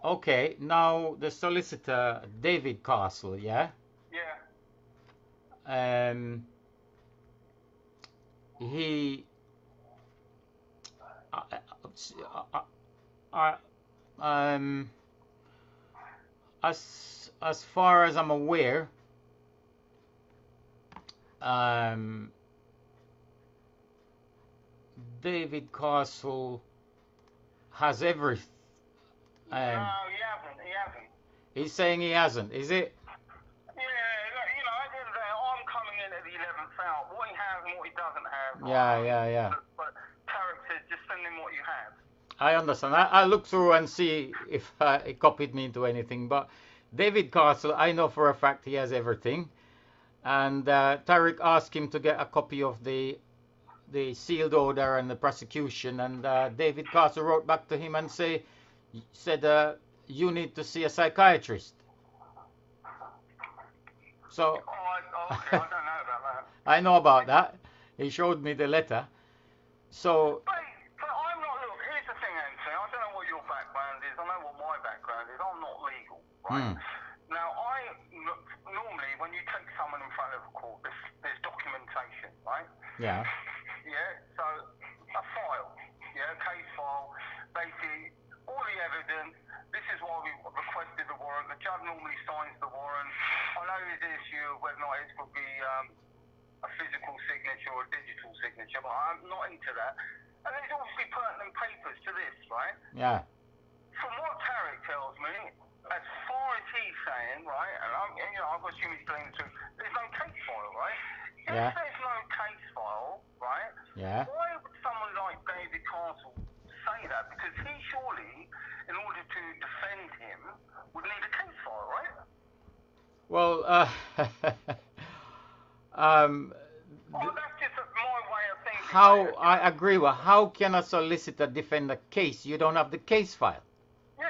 Okay, now the solicitor, David Castle, yeah? Yeah. Um, he, uh, uh, uh, um, as far as I'm aware, um, David Castle has everything. No, Um, he hasn't. He hasn't. he's saying he hasn't, is it? Yeah, look, at the end of the day, I'm coming in at the 11th hour. What he has and what he doesn't have. Yeah. But Tarek says, just send him what you have. I understand. I look through and see if it copied me into anything. But David Castle, I know for a fact he has everything. And Tariq asked him to get a copy of the sealed order and the prosecution. And David Castle wrote back to him and said, you need to see a psychiatrist. So Okay, I don't know about that. I know about that. He showed me the letter. So But I'm not, look, here's the thing, Anthony. I don't know what your background is. I know what my background is. I'm not legal, right? Now, normally, when you take someone in front of a court, there's documentation, right? yeah, Yeah, so a file, case file, basically all the evidence. This is why we requested the warrant. The judge normally signs the warrant. I know there's an issue of whether or not it could be a physical signature or a digital signature, but I'm not into that. And there's obviously pertinent papers to this, right? yeah. From what Tarek tells me, as far as he's saying, right, and I've got to assume he's telling the truth, there's no case file, right? Yeah. If there's no case file, right, Yeah. why would someone like David Castle say that? Because he surely, in order to defend him, would need a case file, right? Well, That's just my way of thinking. how I agree with how can a solicitor defend a case? You don't have the case file. Yeah.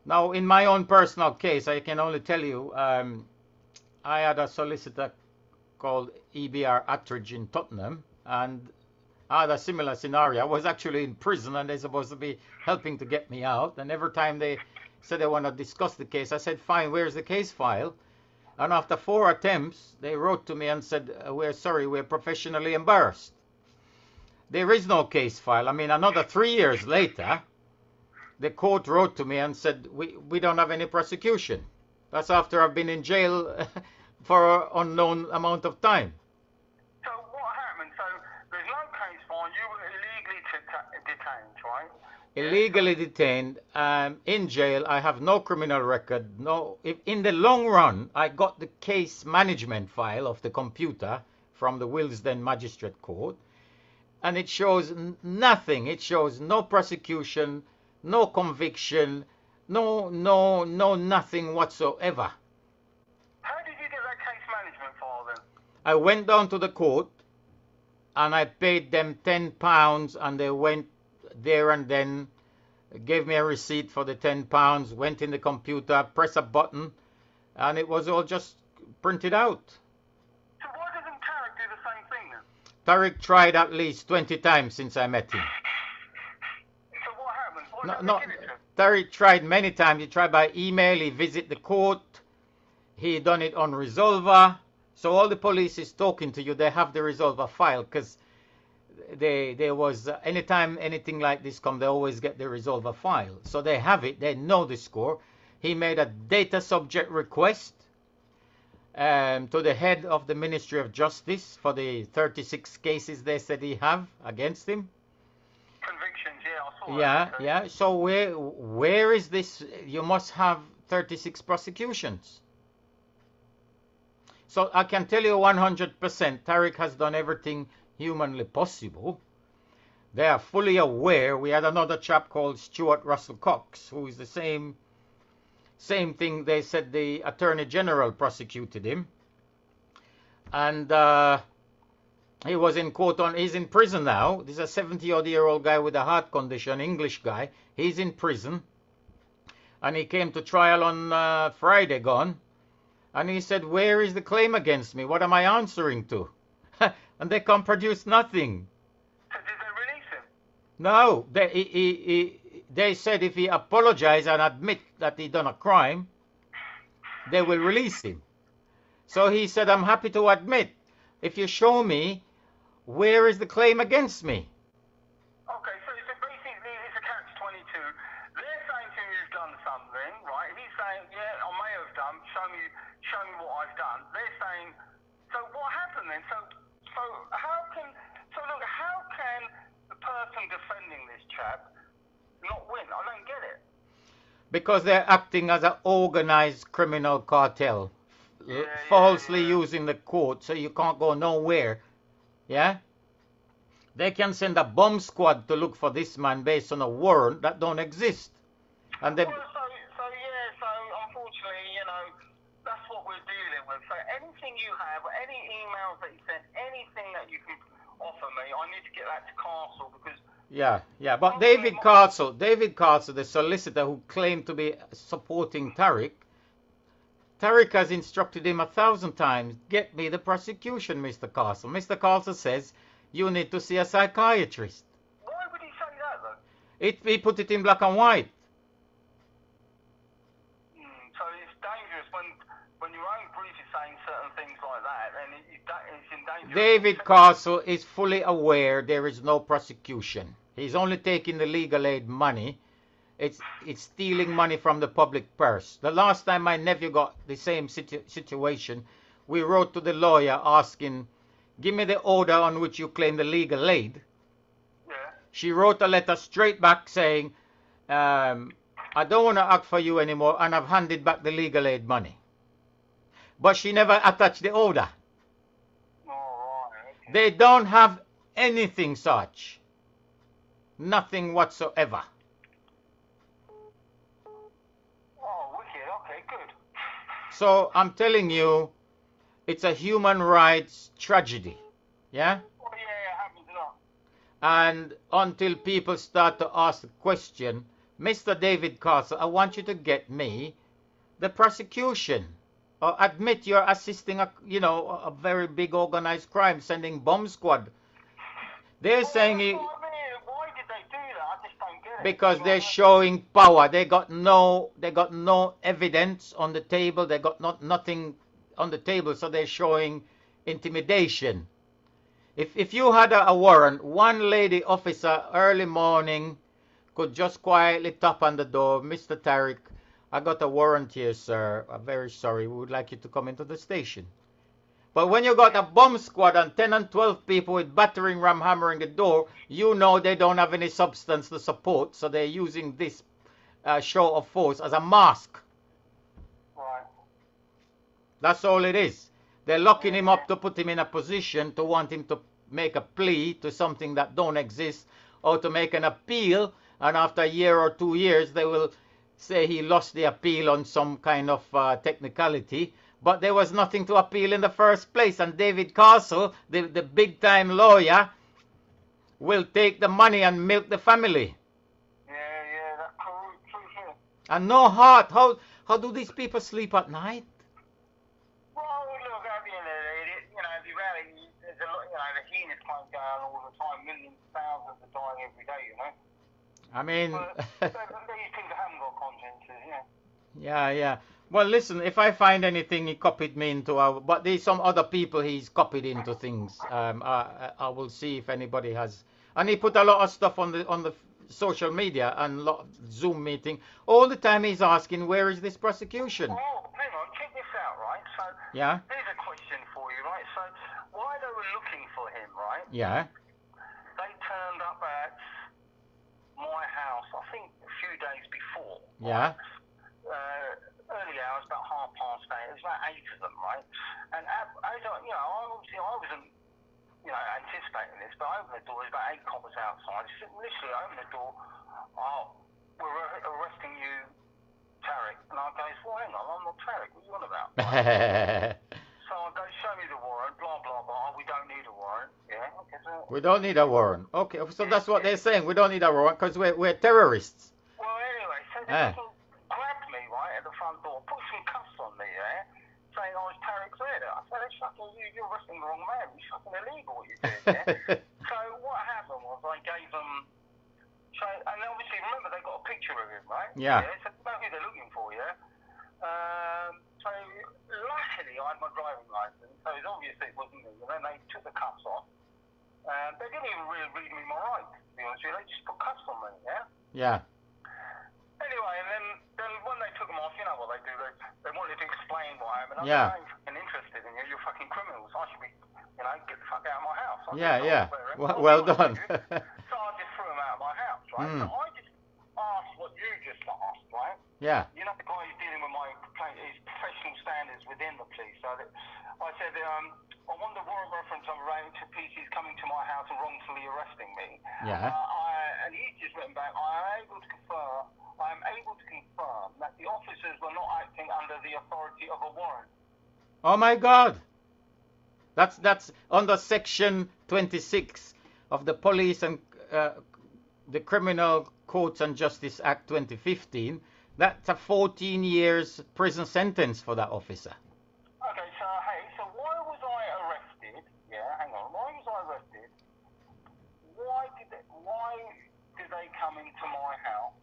Now, in my own personal case, I can only tell you, I had a solicitor called EBR Attridge in Tottenham, and I had a similar scenario. I was actually in prison, and they're supposed to be helping to get me out. And every time they said they want to discuss the case, I said, fine, where's the case file? And after 4 attempts, they wrote to me and said, we're sorry, we're professionally embarrassed. There is no case file. I mean, another 3 years later, the court wrote to me and said, we don't have any prosecution. That's after I've been in jail for an unknown amount of time. So what happened? So there's no case file. You were illegally detained, right? Illegally detained, in jail. I have no criminal record. No, if in the long run, I got the case management file of the computer from the Willesden Magistrate Court, and it shows nothing. It shows no prosecution, no conviction, no nothing whatsoever. How did you get that case management file then? I went down to the court and I paid them £10, and they went there and then gave me a receipt for the £10, went in the computer, press a button, and it was all just printed out. So why doesn't Tarek do the same thing then? Tariq tried at least 20 times since I met him. So what happened? Why No, didn't they give it to him? Tariq tried many times. He tried by email, he visit the court, he done it on Resolver. So all the police is talking to you, they have the Resolver file, because there was anytime anything like this come, they always get the Resolver file. So they have it, they know the score. He made a data subject request to the head of the Ministry of Justice for the 36 cases they said he have against him. Convictions, yeah, I saw that. Yeah. So where is this? You must have 36 prosecutions. So I can tell you 100%, Tariq has done everything humanly possible. They are fully aware. We had another chap called Stuart Russell Cox, who is the same thing. They said the Attorney General prosecuted him, and he was in court he's in prison now. This is a 70-odd-year-old guy with a heart condition, English guy. He's in prison, and he came to trial on Friday gone, and he said, where is the claim against me? What am I answering to? And they can't produce nothing. So did they release him? No, they said if he apologize and admit that he done a crime, they will release him. So he said, I'm happy to admit. If you show me, where is the claim against me? Okay, so basically it's a catch-22. They're saying to him you've done something, right? He's saying, yeah, I may have done. Show me what I've done. They're saying, so what happened then? So how can the person defending this chap not win? I don't get it. Because they're acting as an organized criminal cartel, falsely using the court, so you can't go nowhere. Yeah? They can send a bomb squad to look for this man based on a warrant that don't exist. And they... so unfortunately, that's what we're dealing with. So anything you have, any emails that you sent, anything that you can offer me, I need to get that to Castle because... Yeah, but David Castle, the solicitor who claimed to be supporting Tariq has instructed him 1,000 times, get me the prosecution, Mr. Castle. Mr. Castle says, you need to see a psychiatrist. Why would he say that, though? He put it in black and white. So it's dangerous when your own brief is saying certain things like that, and it's in danger. David Castle is fully aware there is no prosecution. He's only taking the legal aid money. It's stealing money from the public purse. The last time my nephew got the same situation, we wrote to the lawyer asking, give me the order on which you claim the legal aid. Yeah. She wrote a letter straight back saying, I don't want to act for you anymore, and I've handed back the legal aid money. But she never attached the order. All right. Okay. They don't have anything such. Nothing whatsoever. Oh, wicked. Okay, good. So I'm telling you, it's a human rights tragedy. Yeah? Well, yeah, it happens a lot. And until people start to ask the question, Mr. David Castle, I want you to get me the prosecution. Or admit you're assisting a very big organized crime, sending bomb squad. They're saying he... Why did they do that? I just don't get it. Because they're showing power. They got no evidence on the table. They got nothing on the table, so they're showing intimidation. If you had a warrant, one lady officer early morning could just quietly tap on the door, Mr. Tariq, I got a warrant here, sir. I'm very sorry. We would like you to come into the station. But when you got a bomb squad and 10 and 12 people with battering ram hammering the door, you know they don't have any substance to support, so they're using this show of force as a mask. Right. That's all it is. They're locking him up to put him in a position to want him to make a plea to something that don't exist, or to make an appeal, and after a year or 2 years they will say he lost the appeal on some kind of technicality. But there was nothing to appeal in the first place. And David Castle, the big-time lawyer, will take the money and milk the family. Yeah, that's true. And no heart. How do these people sleep at night? Well, look, at the end of the day, the reality, there's a lot, the heinous crime going on all the time. Millions, thousands are dying every day, I mean... But these people haven't got consciences, Yeah. Well, listen, if I find anything he copied me into, but there's some other people he's copied into things. I will see if anybody has. And he put a lot of stuff on the social media and Zoom meeting. All the time he's asking, where is this prosecution? Oh, hang on, check this out, right? So, yeah. Here's a question for you, right? So, while they were looking for him, right? Yeah. They turned up at my house, I think a few days before. Yeah. Early hours, about 8:30. There's about 8 of them, right? And as I wasn't, anticipating this, but I opened the door. There's about 8 coppers outside. Literally, I opened the door. Oh, we're arresting you, Tariq. And I goes, well, hang on, I'm not Tariq. What are you on about? So I go, show me the warrant. Blah blah blah. We don't need a warrant. Yeah. Okay, so we don't need a warrant. Okay, so that's what they're saying. We don't need a warrant because we're terrorists. Well, anyway, so they grabbed me right at the front door, put some cuffs on me, saying I was Tariq Zed. I said, you're arresting the wrong man. It's fucking illegal what you're doing, So what happened was I gave them. So, and obviously, remember but they got a picture of him, right? Yeah. So they know who they're looking for, yeah? So luckily I had my driving license, so it's obvious it wasn't me. And then they took the cuffs off. They didn't even really read me my rights, to be honest with you. They just put cuffs on me, yeah? Yeah. Anyway, and then when they took them off, you know what they do? They wanted to explain what I am. And Yeah. I ain't fucking interested in you. You're fucking criminals. I should be, get the fuck out of my house. Yeah. Well done. So I just threw them out of my house, right? So I just asked what you just asked, right? Yeah. You know the guy who's dealing with my complaint, his professional standards within the police. So that I said, I want the warrant reference I'm writing to PCs coming to my house and wrongfully arresting me. Yeah. And he's just written back, I am able to confirm that the officers were not acting under the authority of a warrant. Oh my God. That's under Section 26 of the Police and the Criminal Courts and Justice Act 2015. That's a 14 years prison sentence for that officer. Okay, so why was I arrested? Yeah, hang on. Why was I arrested? Why did they come into my house?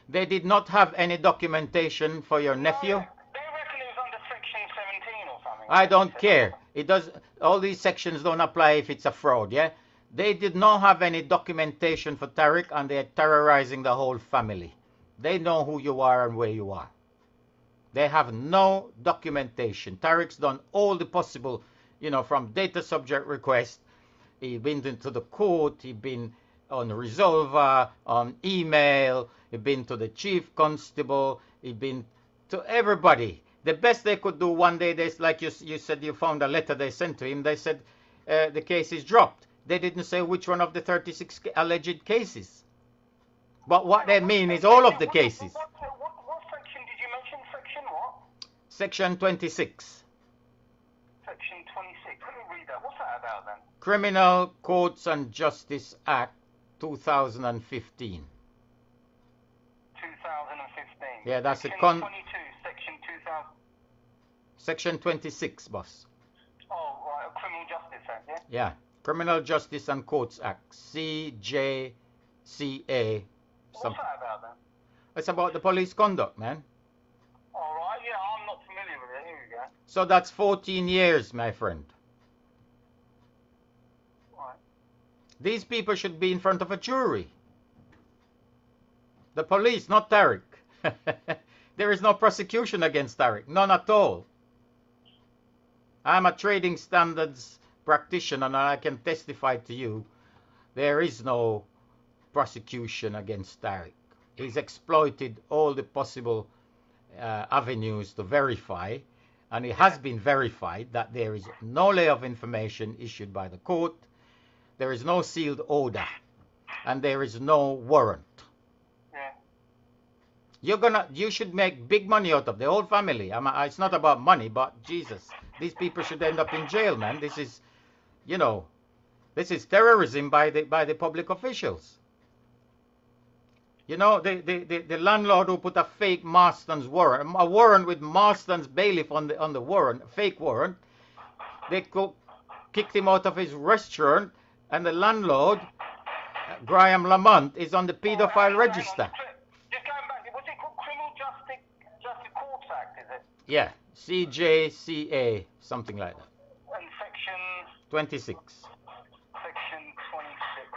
They did not have any documentation for your nephew? They reckon it was under Section 17 or something. I don't care. It does. All these sections don't apply if it's a fraud, yeah? They did not have any documentation for Tariq, and they're terrorizing the whole family. They know who you are and where you are. They have no documentation. Tariq's done all the possible, from data subject request. He's been into the court. He's been on Resolver, on email. He's been to the chief constable. He's been to everybody. The best they could do one day, like you said, you found a letter they sent to him. They said the case is dropped. They didn't say which one of the 36 alleged cases. But what they mean is all of the cases. What section did you mention? Section what? Section 26. Section 26. Let me read that. What's that about then? Criminal Courts and Justice Act 2015. 2015. Yeah, that's Section a 22. Section 2000. Section 26, boss. Oh, right. A Criminal Justice Act, yeah? Yeah. Criminal Justice and Courts Act. CJCA. What's that about then? It's about the police conduct, man. All right. Yeah, I'm not familiar with it. Here we go. So that's 14 years, my friend. Right. These people should be in front of a jury. The police, not Tariq. There is no prosecution against Tariq. None at all. I'm a trading standards practitioner, and I can testify to you there is no prosecution against Tariq. He's exploited all the possible avenues to verify, and it has been verified that there is no lay of information issued by the court, there is no sealed order, and there is no warrant. Yeah. You should make big money out of the whole family. It's not about money, but Jesus, these people should end up in jail, man. This is, this is terrorism by the public officials. The landlord who put a fake Marston's warrant, a warrant with Marston's bailiff on the warrant, a fake warrant, they kicked him out of his restaurant, and the landlord, Graham Lamont, is on the paedophile register. Just going back, what's it called? Criminal Justice Courts Act, is it? Yeah, CJCA, something like that. And section 26. Section 26.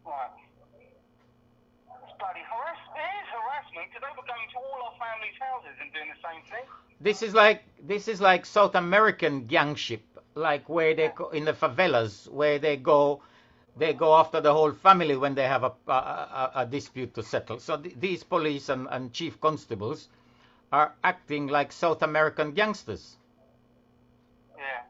Right. It's bloody harassment. It is harassment because they were going to all our families' houses and doing the same thing. This is like South American gangship, like where they go in the favelas, where they go after the whole family when they have a dispute to settle. So these police and chief constables are acting like South American gangsters. Yeah.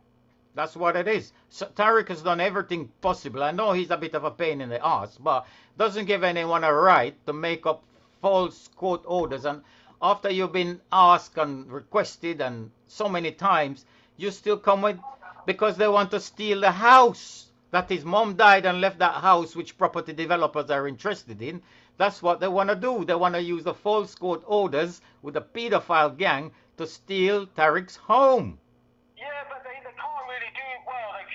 That's what it is. So Tariq has done everything possible. I know he's a bit of a pain in the ass, but doesn't give anyone a right to make up false court orders. And after you've been asked and requested and so many times, you still come with, because they want to steal the house. That his mom died and left that house which property developers are interested in. That's what they want to do. They want to use the false court orders with a pedophile gang to steal Tariq's home. Yeah, but they can't really do it well. They've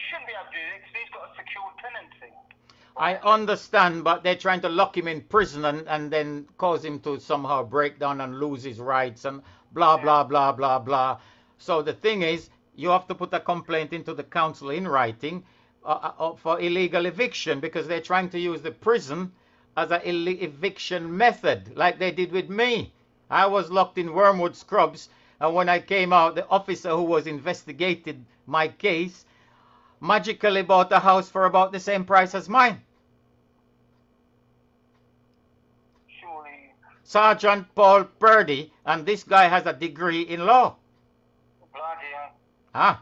secure tenancy. I understand, but they're trying to lock him in prison and then cause him to somehow break down and lose his rights and blah, blah, blah, blah, blah. So the thing is, you have to put a complaint into the council in writing for illegal eviction because they're trying to use the prison as an eviction method, like they did with me. I was locked in Wormwood Scrubs, and when I came out, the officer who was investigating my case magically bought a house for about the same price as mine. Surely. Sergeant Paul Purdy, and this guy has a degree in law. Bloody hell. Ah.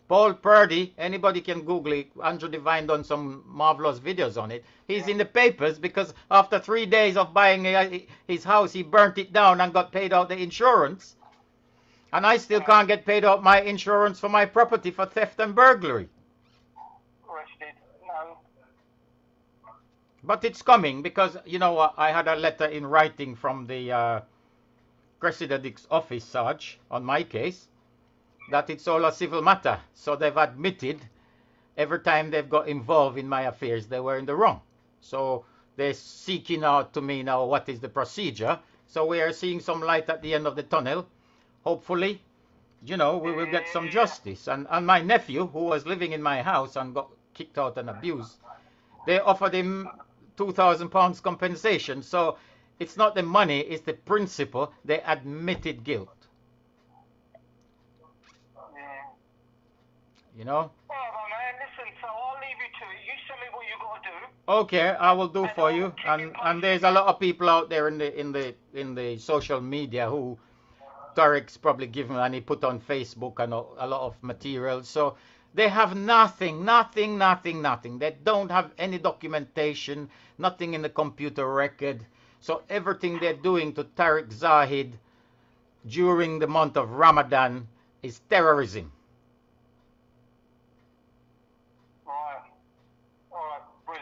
Paul Purdy, anybody can Google it. Andrew Devine done some marvelous videos on it. He's in the papers because after 3 days of buying his house, he burnt it down and got paid out the insurance. And I still can't get paid out my insurance for my property for theft and burglary. Arrested. No. But it's coming because, you know what, I had a letter in writing from the Cressida Dick's office, Sarge, on my case, that it's all a civil matter. So they've admitted every time they've got involved in my affairs, they were in the wrong. So they're seeking out to me now what is the procedure. So we are seeing some light at the end of the tunnel. Hopefully, you know, we will get some justice. And my nephew, who was living in my house and got kicked out and abused, they offered him £2,000 compensation. So it's not the money, it's the principle. They admitted guilt. You know? All right, man. Listen, so I'll leave you to it. You send me what you got to do. Okay, I will do for you. And there's a lot of people out there in the social media who Tarek's probably given and he put on Facebook and a lot of material. So they have nothing. They don't have any documentation, nothing in the computer record. So everything they're doing to Tarek Zahid during the month of Ramadan is terrorism.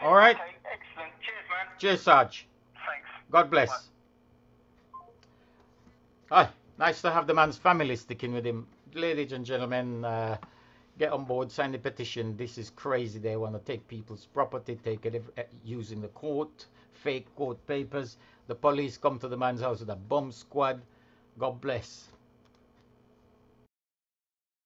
All right. Okay, excellent. Cheers, man. Cheers, Sarge. Thanks. God bless. Hi. Nice to have the man's family sticking with him. Ladies and gentlemen, get on board, sign the petition. This is crazy. They want to take people's property, take it using the court, fake court papers. The police come to the man's house with a bomb squad. God bless.